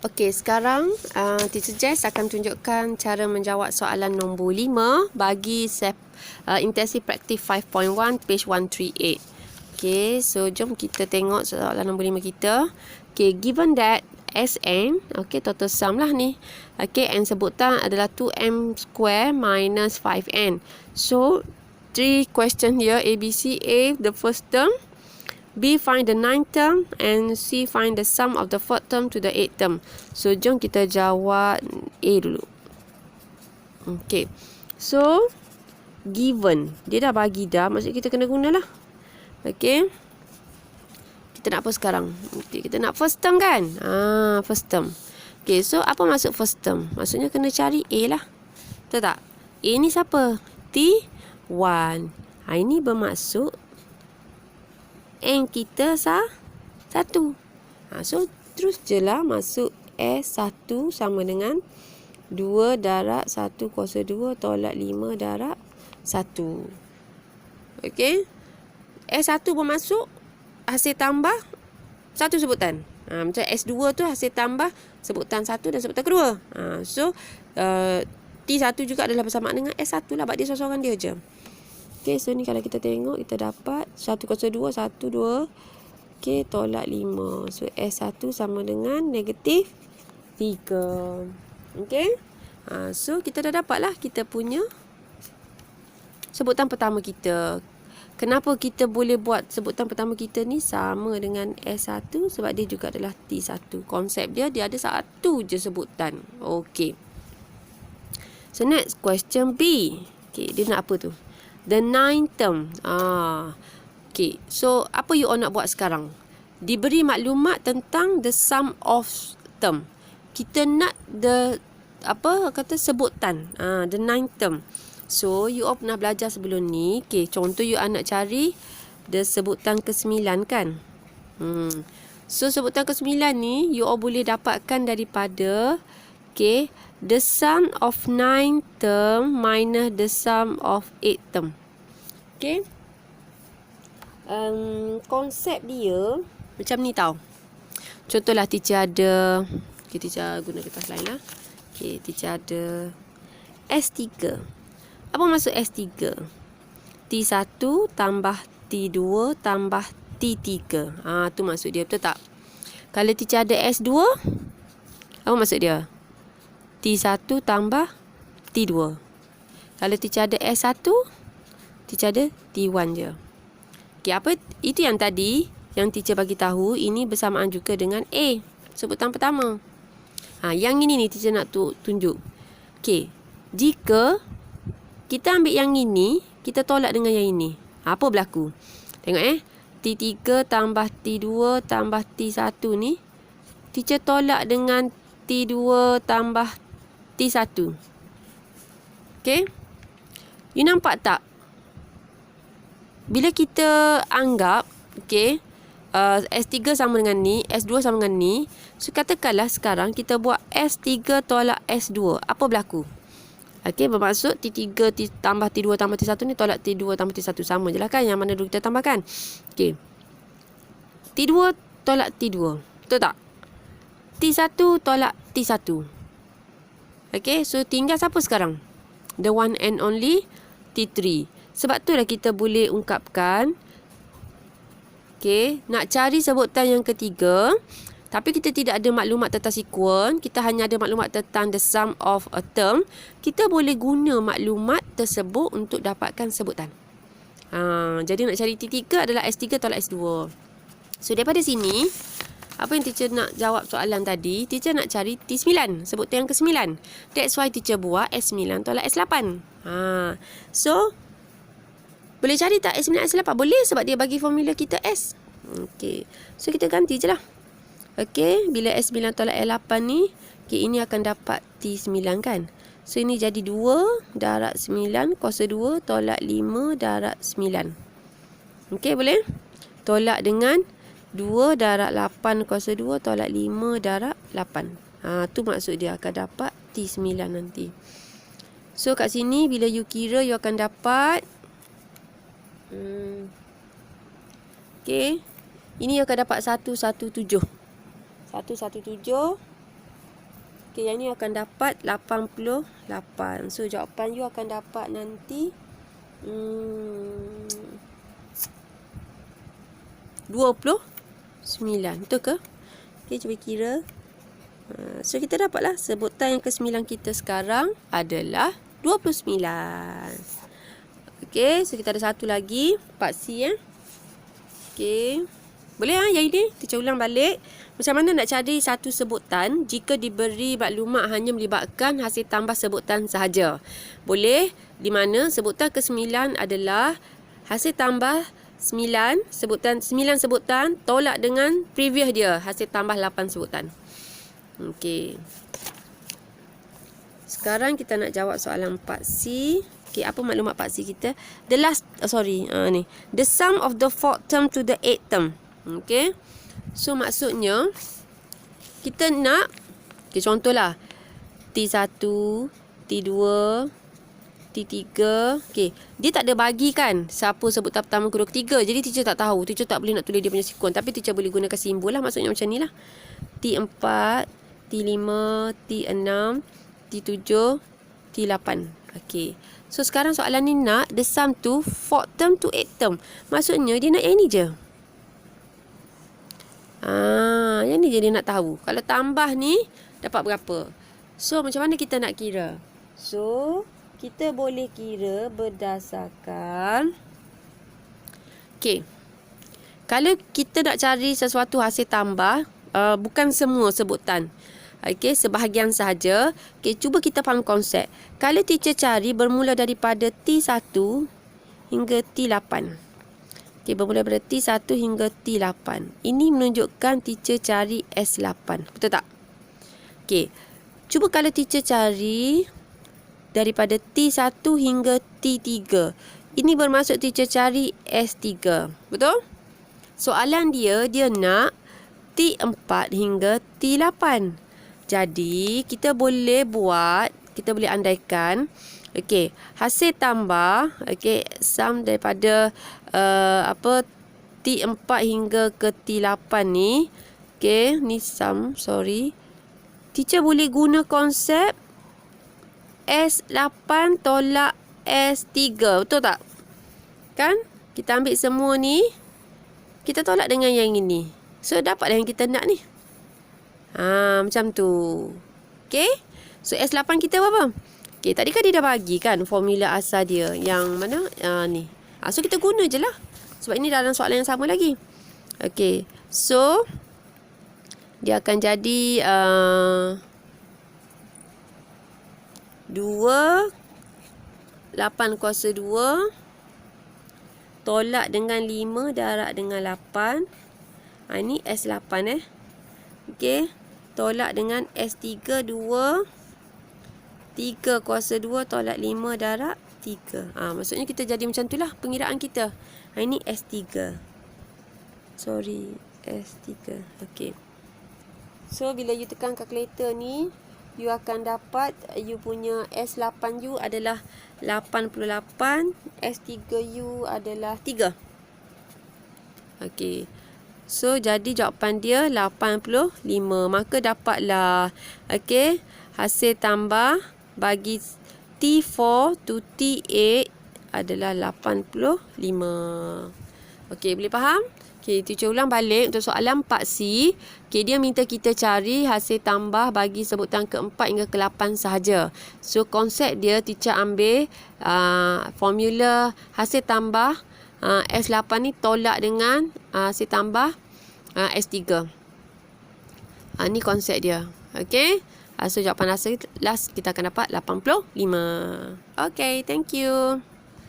Okey, sekarang Teacher Jess akan tunjukkan cara menjawab soalan nombor 5 bagi Intensive Practice 5.1 page 138. Okey, so jom kita tengok soalan nombor 5 kita. Okey, given that Sn, okey, total sum lah ni. Okey, n sebutan adalah 2m square minus 5n. So, 3 question here, A, B, C. A, the first term. B, find the 9th term, and C, find the sum of the 4th term to the 8th term. So, jom kita jawab A dulu. Okay. So, given. Dia dah bagi dah, maksud kita kena gunalah. Okay. Kita nak apa sekarang? Okay, kita nak first term kan? First term. Okay, so apa maksud first term? Maksudnya kena cari A lah. Betul tak? A ni siapa? T1. Ini bermaksud N kita satu. So, terus je lah masuk S1 sama dengan 2 darab 1 kuasa 2 tolak 5 darab 1. Okey. S1 bermasuk hasil tambah satu sebutan. Macam S2 tu hasil tambah sebutan 1 dan sebutan kedua. So, T1 juga adalah bersamaan dengan S1 lah. Sebab dia seorang dia je. Okay, so ni kalau kita tengok, kita dapat 1 kuasa 2, 1, 2. Okay, tolak 5. So, S1 sama dengan negatif 3. Okay. So, kita dah dapat lah kita punya sebutan pertama kita. Kenapa kita boleh buat sebutan pertama kita ni sama dengan S1? Sebab dia juga adalah T1. Konsep dia ada satu je sebutan. Okay. So, next question B. Okay, dia nak apa tu? The 9th term. Okay. So, apa you all nak buat sekarang? Diberi maklumat tentang the sum of term. Kita nak sebutan. The 9th term. So, you all pernah belajar sebelum ni. Okay. Contoh you all nak cari the sebutan ke-9 kan? So, sebutan ke-9 ni, you all boleh dapatkan daripada okay, the sum of 9 term minus the sum of 8 term. Okay. Konsep dia macam ni tau. Contohlah teacher ada, okay, teacher guna kertas lain lah. Okay, teacher ada S3. Apa maksud S3? T1 tambah T2 tambah T3. Tu maksud dia, betul tak? Kalau teacher ada S2, apa maksud dia? T1 tambah T2. Kalau teacher ada S1, teacher ada T1 je. Okay, apa itu yang tadi yang teacher bagi tahu, ini bersamaan juga dengan A, sebutan pertama. Yang ini ni teacher nak tunjuk. Okay, jika kita ambil yang ini, kita tolak dengan yang ini, apa berlaku? Tengok T3 tambah T2 tambah T1 ni, teacher tolak dengan T2 tambah T1. Okay. You nampak tak? Bila kita anggap, okay, S3 sama dengan ni, S2 sama dengan ni. So, katakanlah sekarang kita buat S3 tolak S2. Apa berlaku? Okay, bermaksud T3 tambah T2 tambah T1 ni tolak T2 tambah T1. Sama je lah kan, yang mana dulu kita tambahkan. Okay. T2 tolak T2. Betul tak? T1 tolak T1. Okay, so tinggal siapa sekarang? The one and only T3. Sebab tu lah kita boleh ungkapkan, okay, nak cari sebutan yang ketiga, tapi kita tidak ada maklumat tentang sequence, kita hanya ada maklumat tentang the sum of a term. Kita boleh guna maklumat tersebut untuk dapatkan sebutan. Jadi nak cari T3 adalah S3 tolak S2. So, daripada sini, apa yang teacher nak jawab soalan tadi, teacher nak cari T9, sebutan yang ke-9. That's why teacher buat S9 tolak S8. So, boleh cari tak S9 S8? Boleh, sebab dia bagi formula kita S. Okay. So, kita ganti je lah. Okay, bila S9 tolak S8 ni, okay, ini akan dapat T9 kan? So, ini jadi 2 darab 9 kuasa 2 tolak 5 darab 9. Okay, boleh? Tolak dengan 2 darab 8 kuasa 2 tolak 5 darab 8. Tu maksud dia akan dapat T9 nanti. So, kat sini bila you kira, you akan dapat okay, ini you akan dapat 117. 117 Okey, yang ni akan dapat 88. So, jawapan you akan dapat nanti 29. Betul ke? Okey, cuba kira. So, kita dapatlah sebutan yang ke-9 kita sekarang adalah 29. Okey, so kita ada satu lagi. Part C. Okey. Boleh yang ini? Kita ulang balik. Macam mana nak cari satu sebutan jika diberi maklumat hanya melibatkan hasil tambah sebutan sahaja? Boleh. Di mana sebutan ke-9 adalah hasil tambah 9 sebutan tolak dengan previous dia hasil tambah 8 sebutan. Okey. Sekarang kita nak jawab soalan part C. Okey, apa maklumat part C kita? Ni. The sum of the fourth term to the eighth term. Okey. So maksudnya kita nak contohlah T1, T2, T3. Okey, dia tak ada bagi kan siapa sebutan pertama, kedua, ketiga. Jadi teacher tak tahu. Teacher tak boleh nak tulis dia punya sekuen, tapi teacher boleh gunakan simbol lah. Maksudnya macam ni lah. T4, T5, T6, T7, T8. Okey. So sekarang soalan ni nak the sum to fourth term to eighth term. Maksudnya dia nak yang ni je. Yang ni je dia nak tahu. Kalau tambah ni dapat berapa. So macam mana kita nak kira? So kita boleh kira berdasarkan kalau kita nak cari sesuatu hasil tambah, bukan semua sebutan. Sebahagian sahaja. Cuba kita faham konsep. Kalau teacher cari bermula daripada T1 hingga T8. Bermula daripada T1 hingga T8. Ini menunjukkan teacher cari S8. Betul tak? Cuba kalau teacher cari daripada T1 hingga T3. Ini bermaksud teacher cari S3. Betul? Soalan dia nak T4 hingga T8. Jadi, kita boleh andaikan, hasil tambah, sum daripada T4 hingga ke T8 ni, ni sum, teacher boleh guna konsep S8 tolak S3. Betul tak? Kan? Kita ambil semua ni, kita tolak dengan yang ini. So, dapatlah yang kita nak ni. Macam tu. So, S8 kita berapa? Tadi kan dia dah bagi kan formula asal dia. Yang mana? Ni. So, kita guna je lah. Sebab ini dalam soalan yang sama lagi. So, dia akan jadi 2 8 kuasa 2 tolak dengan 5 darab dengan 8. Ini S8 tolak dengan S3 2 3 kuasa 2 tolak 5 darab 3. Maksudnya kita jadi macam tu lah pengiraan kita. Ini S3. S3. So, bila you tekan kalkulator ni, you akan dapat you punya S8 you adalah 88, S3 you adalah 3. So, jadi jawapan dia 85. Maka dapatlah hasil tambah bagi T4 to T8 adalah 85. Boleh faham? Teacher ulang balik untuk soalan part C. Dia minta kita cari hasil tambah bagi sebutan ke-4 hingga ke-8 sahaja. So, konsep dia teacher ambil formula hasil tambah S8 ni tolak dengan hasil tambah S3. Ni konsep dia. So, jawapan asal last kita akan dapat 85. Thank you.